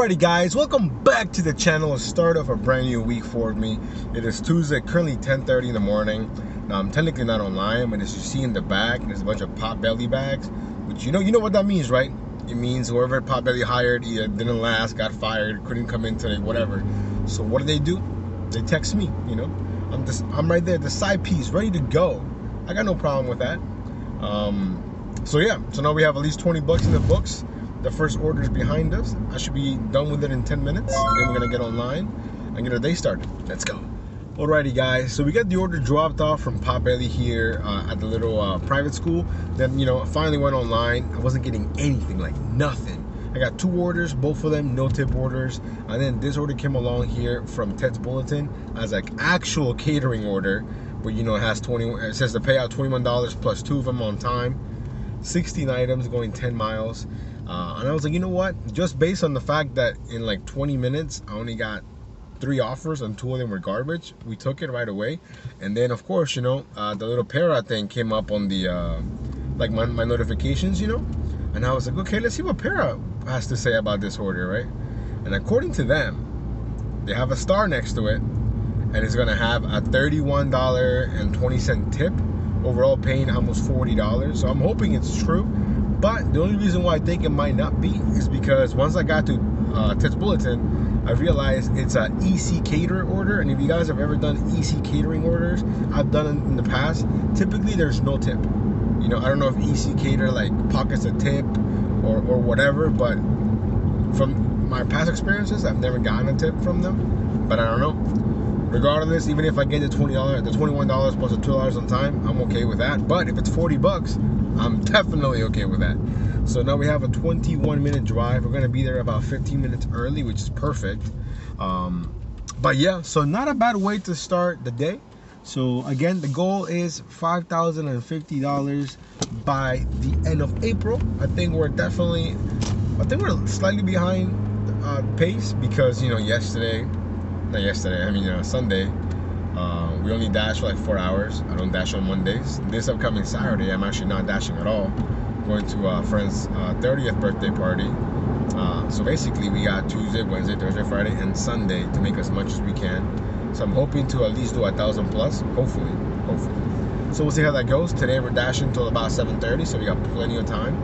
Alrighty guys, welcome back to the channel. A start of a brand new week for me. It is Tuesday, currently 10:30 in the morning. Now I'm technically not online, but as you see in the back, there's a bunch of Potbelly bags, which you know what that means, right? It means whoever Potbelly hired either didn't last, got fired, couldn't come in today, whatever. So what do? They text me, I'm right there, the side piece, ready to go. I got no problem with that. So now we have at least 20 bucks in the books. The first order is behind us. I should be done with it in 10 minutes. And then we're gonna get online and get our day started. Let's go. Alrighty guys, so we got the order dropped off from Potbelly here at the little private school. Then, I finally went online. I wasn't getting anything, like nothing. I got 2 orders, both of them no tip orders. And then this order came along here from Ted's Bulletin as like actual catering order. But it has it says the payout $21 plus 2 of them on time. 16 items going 10 miles. And I was like, you know what? Just based on the fact that in like 20 minutes, I only got 3 offers and 2 of them were garbage. We took it right away. And then of course, the little para thing came up on the, like my notifications, and I was like, okay, let's see what para has to say about this order, right? And according to them, they have a star next to it and it's gonna have a $31.20 tip, overall paying almost $40. So I'm hoping it's true. But the only reason why I think it might not be is because once I got to Ted's Bulletin, I realized it's an EC cater order. And if you guys have ever done EC catering orders, I've done it in the past. Typically, there's no tip. I don't know if EC cater like pockets a tip or whatever. But from my past experiences, I've never gotten a tip from them. But I don't know. Regardless, even if I get the $21 plus the $2 on time, I'm okay with that. But if it's 40 bucks, I'm definitely okay with that. So now we have a 21-minute drive. We're gonna be there about 15 minutes early, which is perfect. But yeah, so not a bad way to start the day. So again, the goal is $5,050 by the end of April. I think we're slightly behind pace because Sunday, we only dash for like 4 hours. I don't dash on Mondays. This upcoming Saturday, I'm actually not dashing at all. Going to a friend's 30th birthday party. So basically, we got Tuesday, Wednesday, Thursday, Friday, and Sunday to make as much as we can. So I'm hoping to at least do 1,000 plus, hopefully. So we'll see how that goes. Today we're dashing until about 7:30, so we got plenty of time.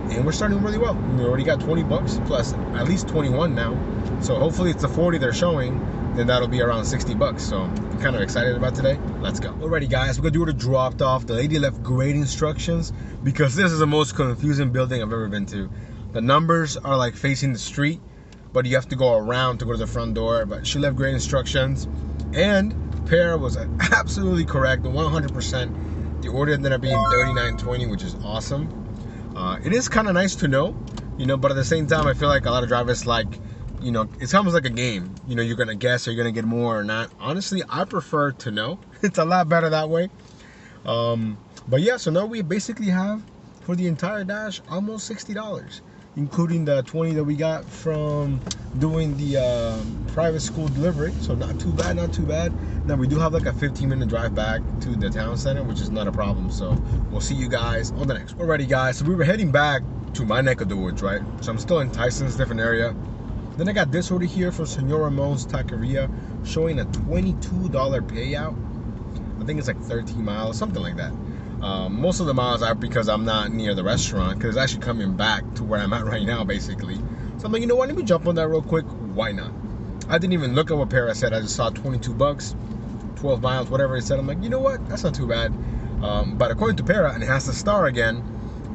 And we're starting really well. We already got 20 bucks plus at least 21 now. So hopefully it's the 40 they're showing. Then that'll be around 60 bucks. So I'm kind of excited about today. Let's go. Alrighty guys, we're gonna do it dropped off. The lady left great instructions because this is the most confusing building I've ever been to. The numbers are like facing the street, but you have to go around to go to the front door. But she left great instructions, and Para was absolutely correct, 100%. The order ended up being $39.20, which is awesome. It is kind of nice to know, but at the same time, I feel like a lot of drivers it's almost like a game. You're gonna guess, are you gonna get more or not? Honestly, I prefer to know. It's a lot better that way. But yeah, so now we basically have for the entire dash almost $60, including the 20 that we got from doing the private school delivery. So not too bad. Now we do have like a 15-minute drive back to the town center, which is not a problem. So we'll see you guys on the next one. Alrighty guys, so we were heading back to my neck of the woods, right? So I'm still in Tyson's different area. Then I got this order here from Senor Ramon's Taqueria showing a $22 payout. I think it's like 13 miles, something like that. Most of the miles are because I'm not near the restaurant, because it's actually coming back to where I'm at right now, basically. So I'm like, you know what, let me jump on that real quick. Why not? I didn't even look at what Para said. I just saw 22 bucks, 12 miles, whatever it said. I'm like, you know what, that's not too bad. But according to Para, and it has the star again,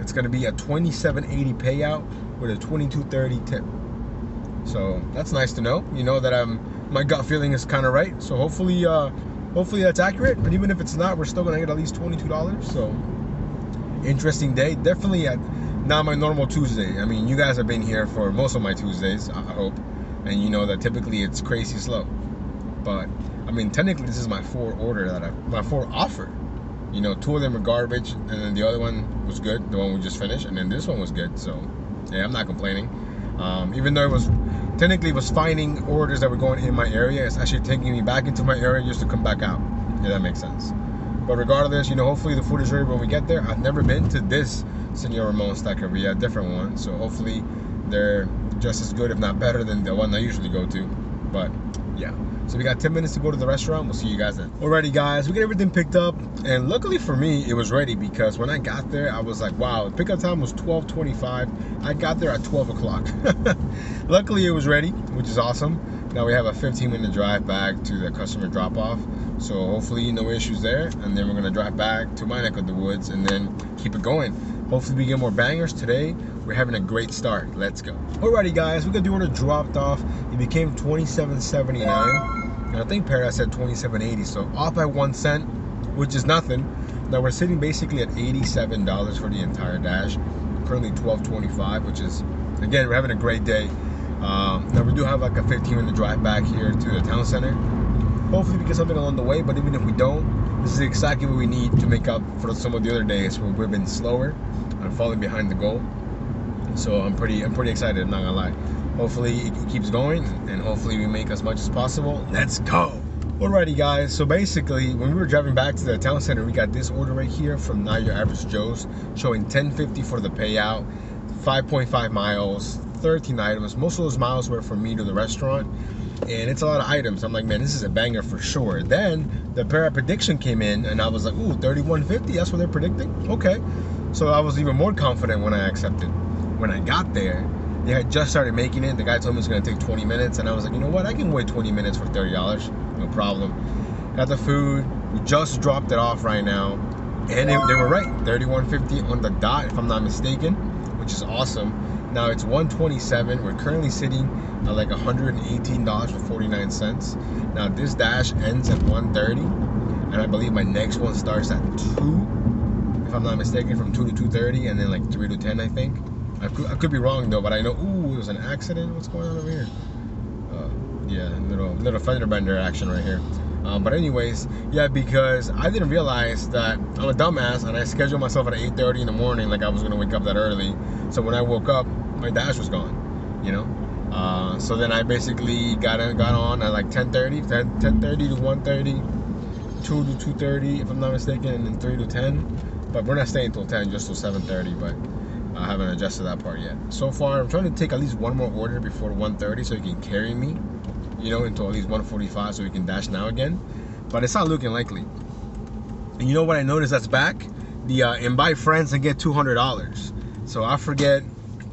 it's going to be a $27.80 payout with a $22.30 tip. So that's nice to know. That my gut feeling is kind of right. So hopefully that's accurate. But even if it's not, we're still gonna get at least $22. So interesting day. Definitely not my normal Tuesday. I mean, you guys have been here for most of my Tuesdays, I hope, and you know that typically it's crazy slow. But I mean, technically this is my 4 offer. 2 of them are garbage, and then the other one was good, the one we just finished, and then this one was good. So yeah, I'm not complaining. Even though it was finding orders that were going in my area, it's actually taking me back into my area just to come back out. Yeah, that makes sense. But regardless, hopefully the food is ready when we get there. I've never been to this Senor Ramon's Taqueria, a different one. So hopefully They're just as good, if not better, than the one I usually go to. But yeah, so we got 10 minutes to go to the restaurant. We'll see you guys then. Alrighty guys, we get everything picked up, and luckily for me it was ready, because when I got there I was like, wow, pickup time was 12:25. I got there at 12 o'clock. Luckily it was ready, which is awesome. Now we have a 15-minute drive back to the customer drop off, so hopefully no issues there, and then we're gonna drive back to my neck of the woods and then keep it going. Hopefully we get more bangers today. We're having a great start. Let's go. Alrighty guys, we got the order dropped off. It became $27.79, and I think Paradise said $27.80, so off by 1 cent, which is nothing. Now we're sitting basically at $87 for the entire dash. Currently $12.25, which is, again, we're having a great day. Now we do have like a 15-minute drive back here to the town center. Hopefully we get something along the way, but even if we don't, this is exactly what we need to make up for some of the other days where we've been slower and falling behind the goal. So I'm pretty excited, I'm not gonna lie. Hopefully it keeps going, and hopefully we make as much as possible. Let's go. Alrighty guys, so basically when we were driving back to the town center, we got this order right here from Not Your Average Joe's, showing $10.50 for the payout, 5.5 miles, 13 items. Most of those miles were from me to the restaurant, and it's a lot of items. I'm like, man, this is a banger for sure. Then the prediction came in, and I was like, ooh, 31.50, that's what they're predicting? Okay. So I was even more confident when I accepted. When I got there, they had just started making it. The guy told me it's gonna take 20 minutes, and I was like, you know what, I can wait 20 minutes for $30, no problem. Got the food, we just dropped it off right now, and they were right, $31.50 on the dot, if I'm not mistaken, which is awesome. Now it's 1:27. We're currently sitting at like $118.49. Now this dash ends at 1:30, and I believe my next one starts at 2, if I'm not mistaken, from 2 to 2:30, and then like 3 to 10, I think. I could be wrong though, but I know, ooh, it was an accident. What's going on over here? Yeah, little fender bender action right here. But anyways, yeah, because I didn't realize that I'm a dumbass, and I scheduled myself at 8:30 in the morning, like I was gonna wake up that early. So when I woke up, my dash was gone, you know. So then I basically got on at like 10:30 to 1:30, 2 to 2:30, if I'm not mistaken, and then 3 to 10. But we're not staying till 10, just till 7:30. But I haven't adjusted that part yet. So far, I'm trying to take at least one more order before 1:30, so he can carry me, you know, until at least 1:45, so we can dash now again. But it's not looking likely. And you know what I noticed that's back? The invite friends and get $200. So I forget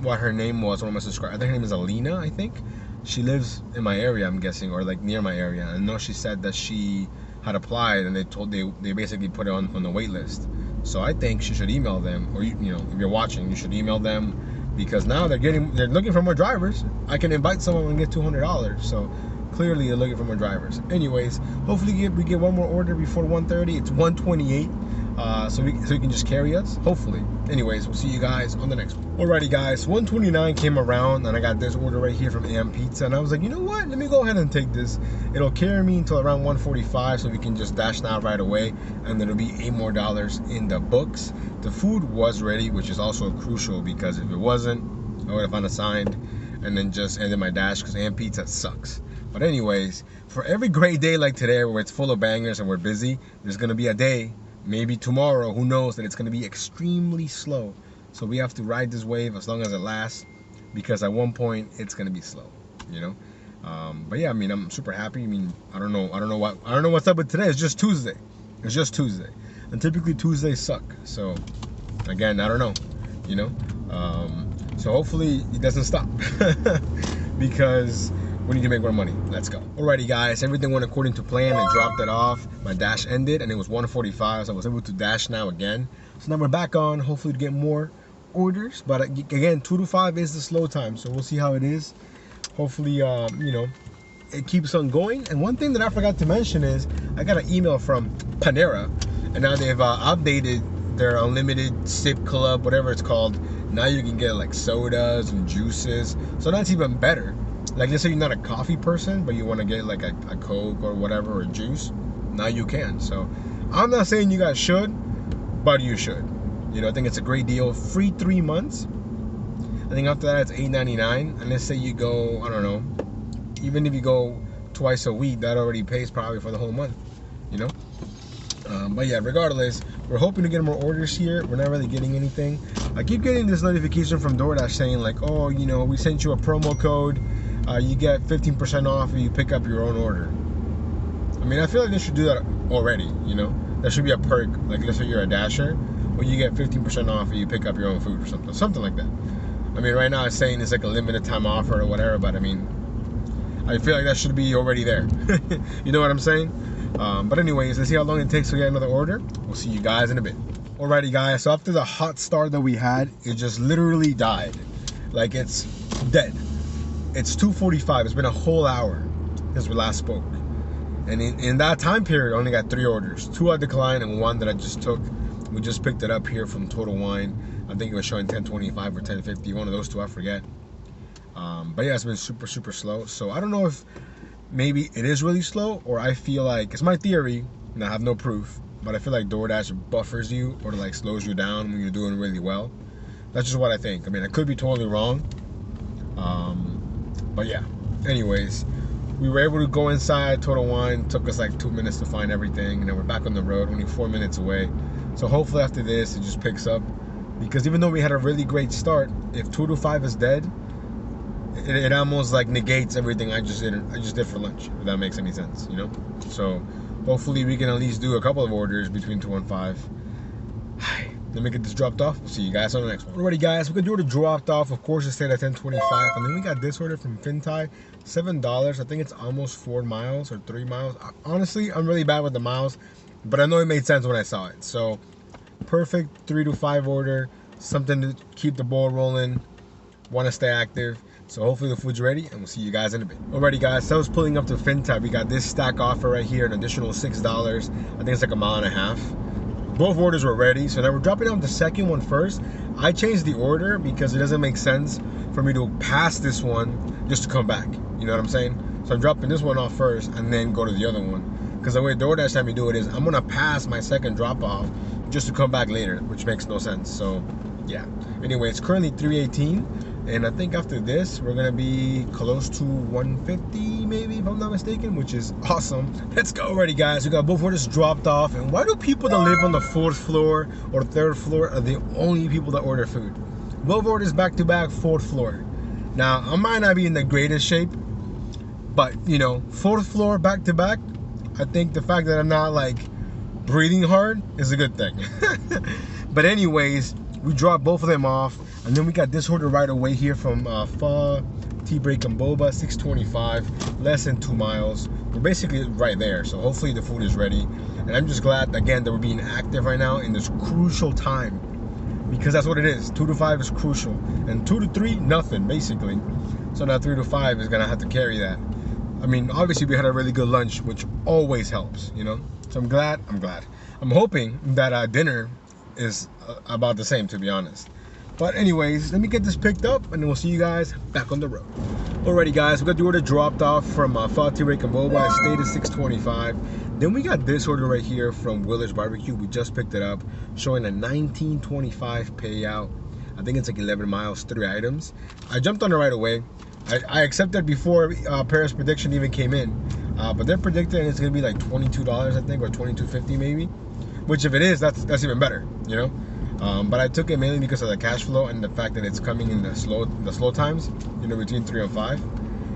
what her name was, one of my subscribers. I think her name is Alina, I think. She lives in my area, I'm guessing, or like near my area. I know she said that she had applied, and they basically put it on the wait list. So I think she should email them, or you know, if you're watching, you should email them, because now they're looking for more drivers. I can invite someone and get $200. So clearly they're looking for more drivers. Anyways, hopefully we get one more order before 1:30. It's 1:28. So you can just carry us, hopefully. Anyways, we'll see you guys on the next one. Alrighty guys, 1:29 came around, and I got this order right here from AM Pizza, and I was like, you know what, let me go ahead and take this. It'll carry me until around 1:45, so we can just dash now right away, and then it'll be $8 more in the books. The food was ready, which is also crucial, because if it wasn't, I would have unassigned and then just ended my dash, because AM Pizza sucks. But anyways, for every great day like today where it's full of bangers and we're busy, there's gonna be a day, maybe tomorrow, who knows, that it's going to be extremely slow. So we have to ride this wave as long as it lasts, because at one point it's going to be slow, you know. But yeah, I mean, I'm super happy. I mean, I don't know what's up with today. It's just Tuesday. It's just Tuesday, and typically Tuesdays suck. So again, I don't know, you know. So hopefully it doesn't stop, because we need to make more money. Let's go. Alrighty guys, everything went according to plan. I dropped it off. My dash ended, and it was 1:45, so I was able to dash now again. So now we're back on, hopefully to get more orders. But again, 2 to 5 is the slow time, so we'll see how it is. Hopefully, you know, it keeps on going. And one thing that I forgot to mention is I got an email from Panera, and now they've updated their unlimited sip club, whatever it's called. Now you can get like sodas and juices, so that's even better. Like, let's say you're not a coffee person, but you want to get like a Coke or whatever, or juice, now you can. So I'm not saying you guys should, but you should. You know, I think it's a great deal. Free 3 months. I think after that it's $8.99. And let's say you go, I don't know, even if you go twice a week, that already pays probably for the whole month, you know. But yeah, regardless, we're hoping to get more orders here. We're not really getting anything. I keep getting this notification from DoorDash saying like, oh, you know, we sent you a promo code. You get 15% off if you pick up your own order. I mean, I feel like they should do that already, you know? There should be a perk, like let's say you're a Dasher, where you get 15% off if you pick up your own food or something like that. I mean, right now it's saying it's like a limited time offer or whatever, but I mean, I feel like that should be already there. You know what I'm saying? But anyways, let's see how long it takes to get another order. We'll see you guys in a bit. Alrighty guys, so after the hot start that we had, it just literally died. Like it's dead. It's 2:45, it's been a whole hour since we last spoke. And in that time period, I only got 3 orders. 2 I declined and 1 that I just took. We just picked it up here from Total Wine. I think it was showing 1025 or 1050, one of those 2, I forget. But yeah, it's been super, super slow. So I don't know if maybe it is really slow, or I feel like, it's my theory, and I have no proof, but I feel like DoorDash buffers you or like slows you down when you're doing really well. That's just what I think. I mean, I could be totally wrong. But yeah, anyways, we were able to go inside Total Wine. Took us like 2 minutes to find everything, and then we're back on the road, only 4 minutes away. So hopefully after this, it just picks up. Because even though we had a really great start, if 2 to 5 is dead, it almost like negates everything I just did for lunch, if that makes any sense, you know? So hopefully we can at least do a couple of orders between 2 and 5. Let me get this dropped off. We'll see you guys on the next one. Alrighty guys, we got the order dropped off. Of course it stayed at 1025. And then we got this order from Fintai, $7. I think it's almost 4 miles or 3 miles. Honestly, I'm really bad with the miles, but I know it made sense when I saw it. So perfect 3 to 5 order, something to keep the ball rolling, want to stay active. So hopefully the food's ready, and we'll see you guys in a bit. Alrighty guys, so I was pulling up to Fintai. We got this stack offer right here, an additional $6. I think it's like 1.5 miles. Both orders were ready, so now we're dropping out the second one first. I changed the order because it doesn't make sense for me to pass this one just to come back. You know what I'm saying? So I'm dropping this one off first and then go to the other one. Because the way DoorDash had me do it is I'm gonna pass my second drop off just to come back later, which makes no sense. So yeah. Anyway, it's currently 3:18. And I think after this, we're gonna be close to 150 maybe, if I'm not mistaken, which is awesome. Let's go. Already guys, we got both orders dropped off. And why do people that live on the 4th floor or 3rd floor are the only people that order food? Both orders back to back, 4th floor. Now, I might not be in the greatest shape, but you know, 4th floor back to back, I think the fact that I'm not like breathing hard is a good thing. But anyways, we dropped both of them off, and then we got this order right away here from Pho Tea Break and Boba, $6.25, less than 2 miles. We're basically right there, so hopefully the food is ready. And I'm just glad again that we're being active right now in this crucial time, because that's what it is. 2 to 5 is crucial, and 2 to 3 nothing basically. So now 3 to 5 is gonna have to carry that. I mean, obviously we had a really good lunch, which always helps, you know. So I'm glad. I'm hoping that dinner is about the same, to be honest. But anyways, let me get this picked up, and then we'll see you guys back on the road. Alrighty guys, we got the order dropped off from Pho Tea Break and Boba. It stayed at $6.25. Then we got this order right here from Willard's Barbecue. We just picked it up, showing a $19.25 payout. I think it's like 11 miles, 3 items. I jumped on it right away. I accepted before Paris prediction even came in, but they're predicting it's gonna be like $22, I think, or $22.50 maybe. Which if it is, that's even better, you know. But I took it mainly because of the cash flow and the fact that it's coming in the slow times, you know, between 3 and 5,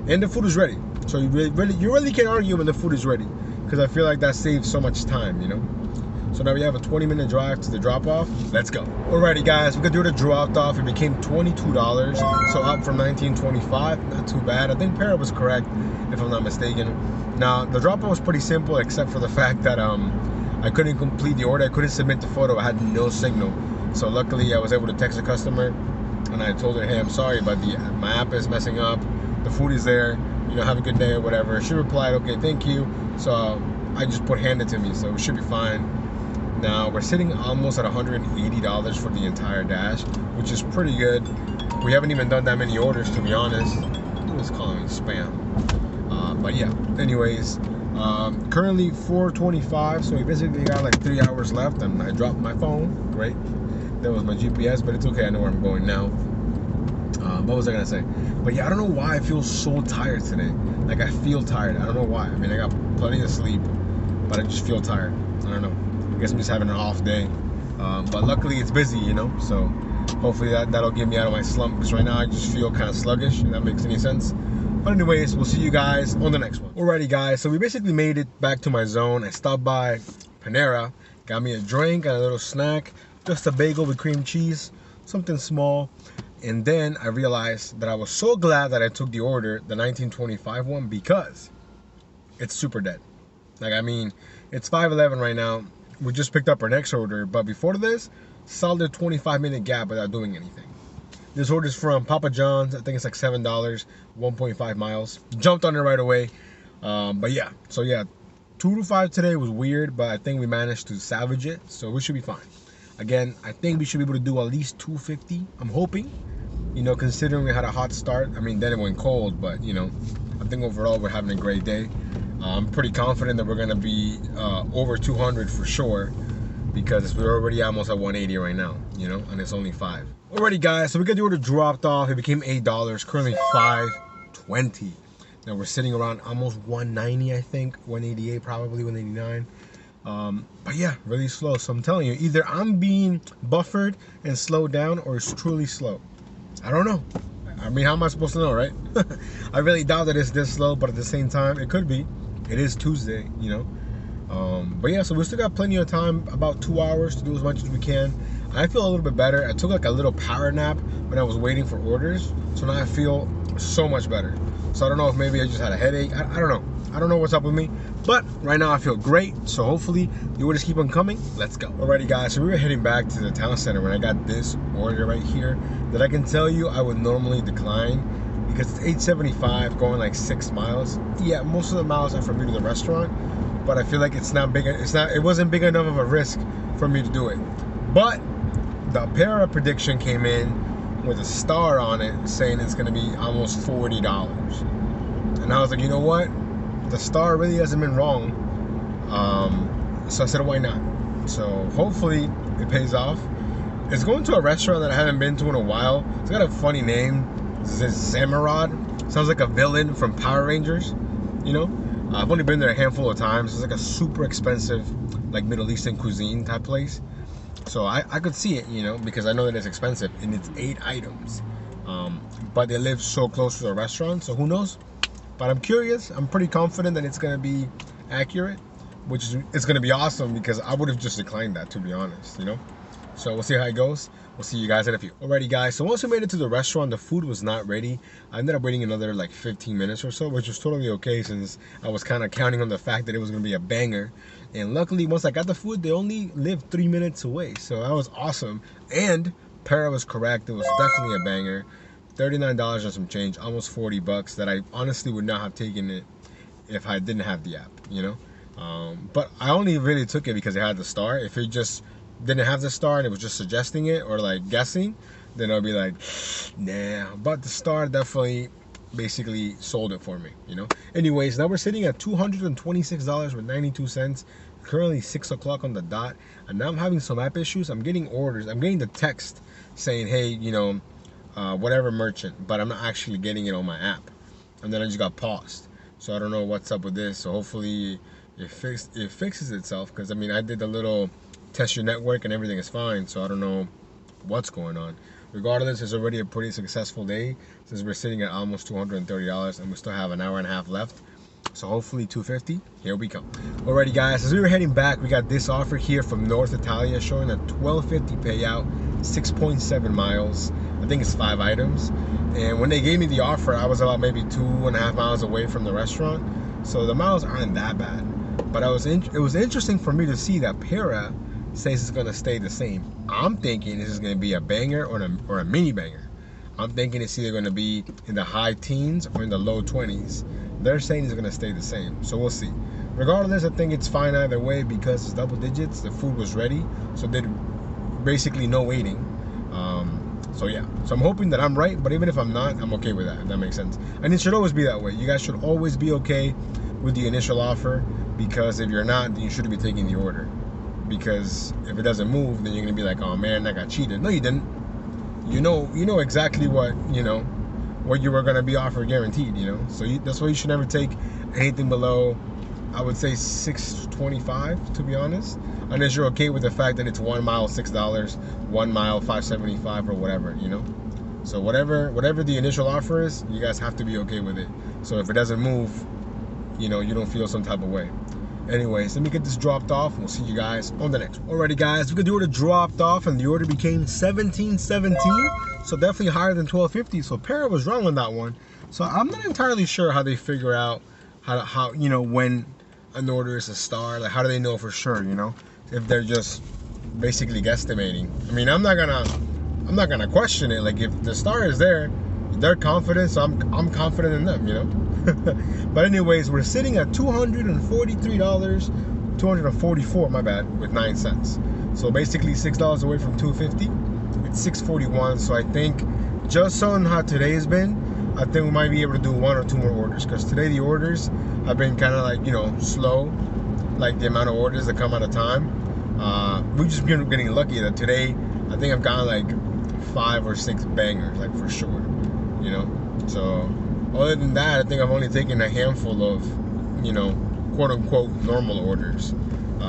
and the food is ready. So you really can't argue when the food is ready, because I feel like that saves so much time, you know. So now we have a 20-minute drive to the drop-off. Let's go. Alrighty guys, we got the order dropped off. It became $22, so up from $19.25. Not too bad. I think Para was correct, if I'm not mistaken. Now the drop-off was pretty simple, except for the fact that I couldn't complete the order. I couldn't submit the photo. I had no signal. So luckily I was able to text the customer, and I told her, hey, I'm sorry, but my app is messing up. The food is there. You know, have a good day or whatever. She replied, okay, thank you. So I just put hand it to me, so it should be fine. Now we're sitting almost at $180 for the entire dash, which is pretty good. We haven't even done that many orders, to be honest. Who is calling me spam? But yeah, anyways, currently 4:25, so we basically got like 3 hours left, and I dropped my phone. Great. That was my GPS, but it's okay. I know where I'm going now. What was I gonna say? But yeah, I don't know why I feel so tired today. Like I feel tired. I don't know why. I mean, I got plenty of sleep, but I just feel tired. I don't know. guess I'm just having an off day. But luckily it's busy, you know, so hopefully that'll get me out of my slump, because right now I just feel kind of sluggish, if that makes any sense. But anyways, we'll see you guys on the next one. Alrighty guys, so we basically made it back to my zone. I stopped by Panera, got me a drink and a little snack, just a bagel with cream cheese, something small. And then I realized that I was so glad that I took the order, the 1925 one, because it's super dead. Like, I mean, it's 5:11 right now. We just picked up our next order, but before this, solid 25-minute gap without doing anything. This order is from Papa John's. I think it's like $7, 1.5 miles. Jumped on it right away. But yeah, so yeah, 2 to 5 today was weird, but I think we managed to salvage it, so we should be fine. Again, I think we should be able to do at least 250. I'm hoping, you know, considering we had a hot start. I mean, then it went cold, but you know, I think overall we're having a great day. I'm pretty confident that we're gonna be over 200 for sure, because we're already almost at 180 right now, you know, and it's only 5. Alrighty guys, so we got the order dropped off. It became $8, currently $5.20. Now we're sitting around almost 190, I think, 188, probably 189. But yeah, really slow. So I'm telling you, either I'm being buffered and slowed down, or it's truly slow. I don't know. I mean, how am I supposed to know, right? I really doubt that it's this slow, but at the same time, it could be. It is Tuesday, you know. But yeah, so we still got plenty of time, about 2 hours to do as much as we can. I feel a little bit better. I took like a little power nap when I was waiting for orders, so now I feel so much better. So I don't know if maybe I just had a headache. I don't know. I don't know what's up with me, but right now I feel great. So hopefully the orders keep on coming. Let's go. Alrighty guys, so we were heading back to the town center when I got this order right here that I can tell you I would normally decline, because it's $8.75 going like 6 miles. Yeah, most of the miles are for me to the restaurant, but I feel like it wasn't big enough of a risk for me to do it. But the Para prediction came in with a star on it saying it's gonna be almost $40. And I was like, you know what? The star really hasn't been wrong. So I said, why not? So hopefully it pays off. It's going to a restaurant that I haven't been to in a while. It's got a funny name. Zamarod. Sounds like a villain from Power Rangers, you know? I've only been there a handful of times. It's like a super expensive, like Middle Eastern cuisine type place. So I could see it, you know, because I know that it's expensive, and it's 8 items. But they live so close to the restaurant, so who knows? But I'm curious. I'm pretty confident that it's gonna be accurate, which is it's gonna be awesome, because I would have just declined that, to be honest, you know? So we'll see how it goes. We'll see you guys in a few. Alrighty guys, so once we made it to the restaurant, the food was not ready. I ended up waiting another like 15 minutes or so, which was totally okay, since I was kind of counting on the fact that it was gonna be a banger. And luckily, once I got the food, they only lived 3 minutes away, so that was awesome. And Para was correct, it was definitely a banger. $39 and some change, almost 40 bucks, that I honestly would not have taken it if I didn't have the app, you know? But I only really took it because it had the star. If it just didn't have the star and it was just suggesting it or like guessing, then I'll be like, nah. But the star definitely basically sold it for me, you know? Anyways, now we're sitting at $226.92, currently 6 o'clock on the dot, and now I'm having some app issues. I'm getting orders. I'm getting the text saying, hey, you know, whatever merchant, but I'm not actually getting it on my app. And then I just got paused. So I don't know what's up with this. So hopefully it fixes itself, because I mean, I did a little test your network and everything is fine, so I don't know what's going on. Regardless, it's already a pretty successful day, since we're sitting at almost $230 and we still have an hour and a half left. So hopefully 250, here we come. Alrighty guys, as we were heading back, we got this offer here from North Italia showing a $12.50 payout, 6.7 miles. I think it's 5 items. And when they gave me the offer, I was about maybe 2.5 miles away from the restaurant. So the miles aren't that bad. But it was interesting for me to see that Para says it's gonna stay the same. I'm thinking this is gonna be a banger or a mini banger. I'm thinking it's either gonna be in the high teens or in the low 20s. They're saying it's gonna stay the same, so we'll see. Regardless, I think it's fine either way, because it's double digits. The food was ready, so did basically no waiting. So yeah, so I'm hoping that I'm right, but even if I'm not, I'm okay with that, if that makes sense. And it should always be that way. You guys should always be okay with the initial offer, because if you're not, then you shouldn't be taking the order. Because if it doesn't move, then you're gonna be like, oh man, I got cheated. No, you didn't. You know exactly what you were gonna be offered, guaranteed. You know, so that's why you should never take anything below I would say $6.25 to be honest, unless you're okay with the fact that it's 1 mile $6, 1 mile $5.75 or whatever, you know. So whatever the initial offer is, you guys have to be okay with it. So if it doesn't move, you know, you don't feel some type of way. Anyways, let me get this dropped off. We'll see you guys on the next one. Alrighty guys, we got the order dropped off and the order became $17.17. So definitely higher than $12.50. So Para was wrong on that one. So I'm not entirely sure how they figure out how you know, when an order is a star. Like, how do they know for sure, you know? If they're just basically guesstimating. I mean, I'm not gonna question it. Like, if the star is there, they're confident, so I'm confident in them, you know. But anyways, we're sitting at $244, my bad, with 9 cents. So basically $6 away from $2.50. It's $6.41. So I think, just on how today's been, I think we might be able to do 1 or 2 more orders, because today the orders have been kind of like, you know, slow, like the amount of orders that come at a time. We've just been getting lucky that today I think I've gotten like 5 or 6 bangers, like, for sure, you know. So other than that, I think I've only taken a handful of, you know, quote unquote normal orders.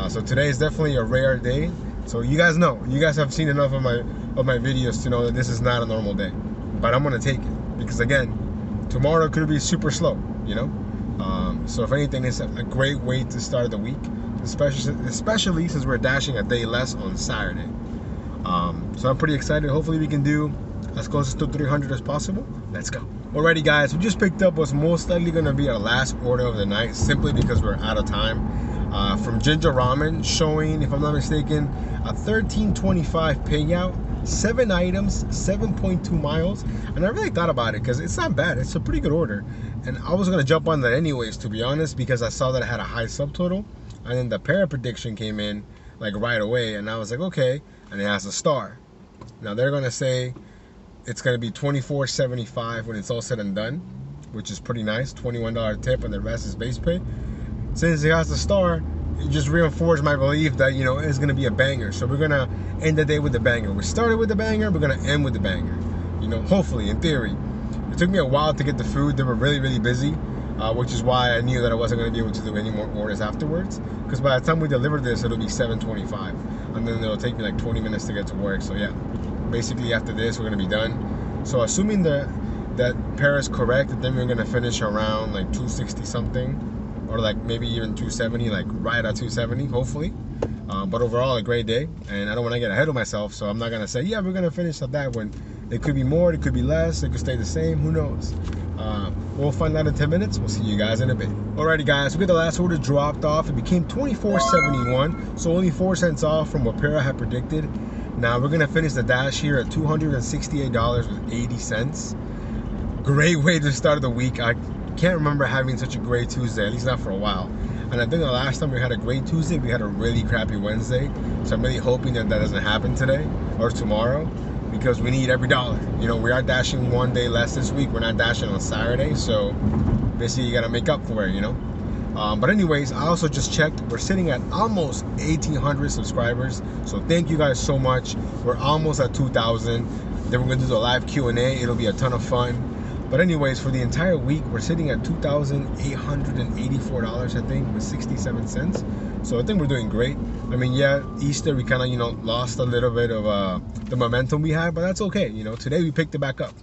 So today is definitely a rare day. So you guys know, you guys have seen enough of my videos to know that this is not a normal day, but I'm gonna take it, because again, tomorrow could be super slow, you know. So if anything, it's a great way to start the week, especially since we're dashing a day less on Saturday. So I'm pretty excited. Hopefully we can do as close to 300 as possible. Let's go. Alrighty guys, we just picked up what's most likely going to be our last order of the night, simply because we're out of time. From Ginger Ramen, showing, if I'm not mistaken, a $13.25 payout, 7 items, 7.2 miles. And I really thought about it, because it's not bad. It's a pretty good order. And I was going to jump on that anyways, to be honest, because I saw that it had a high subtotal. And then the Para prediction came in like right away, and I was like, okay. And it has a star. Now they're going to say it's going to be $24.75 when it's all said and done, which is pretty nice. $21 tip, and the rest is base pay. Since it has a star, it just reinforced my belief that, you know, it's going to be a banger. So we're going to end the day with the banger. We started with the banger, we're going to end with the banger. You know, hopefully, in theory. It took me a while to get the food. They were really, really busy, which is why I knew that I wasn't going to be able to do any more orders afterwards. Because by the time we deliver this, it'll be $7.25. And then it'll take me like 20 minutes to get to work. So yeah, basically after this, we're going to be done. So assuming that Para is correct, then we're going to finish around like 260 something. Or like maybe even 270, like right at 270, hopefully. But overall, a great day. And I don't want to get ahead of myself, so I'm not going to say, yeah, we're going to finish at that one. It could be more, it could be less, it could stay the same, who knows. We'll find out in 10 minutes. We'll see you guys in a bit. Alrighty guys, we got the last order dropped off. It became $24.71, so only 4 cents off from what Para had predicted. Now we're gonna finish the dash here at $268.80. Great way to start the week. I can't remember having such a great Tuesday, at least not for a while. And I think the last time we had a great Tuesday, we had a really crappy Wednesday. So I'm really hoping that that doesn't happen today or tomorrow, because we need every dollar. You know, we are dashing 1 day less this week. We're not dashing on Saturday, so basically you gotta make up for it, you know. But anyways, I also just checked. We're sitting at almost 1,800 subscribers. So thank you guys so much. We're almost at 2,000. Then we're gonna do the live Q&A. It'll be a ton of fun. But anyways, for the entire week, we're sitting at $2,884, I think, with 67 cents. So I think we're doing great. I mean, yeah, Easter, we kind of, you know, lost a little bit of the momentum we had, but that's okay. You know, today we picked it back up.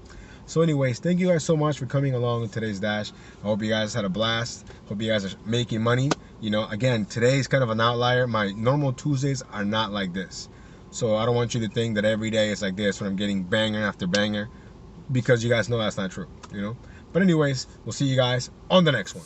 So anyways, thank you guys so much for coming along with today's dash. I hope you guys had a blast. Hope you guys are making money. You know, again, today's kind of an outlier. My normal Tuesdays are not like this. So I don't want you to think that every day is like this when I'm getting banger after banger, because you guys know that's not true, you know. But anyways, we'll see you guys on the next one.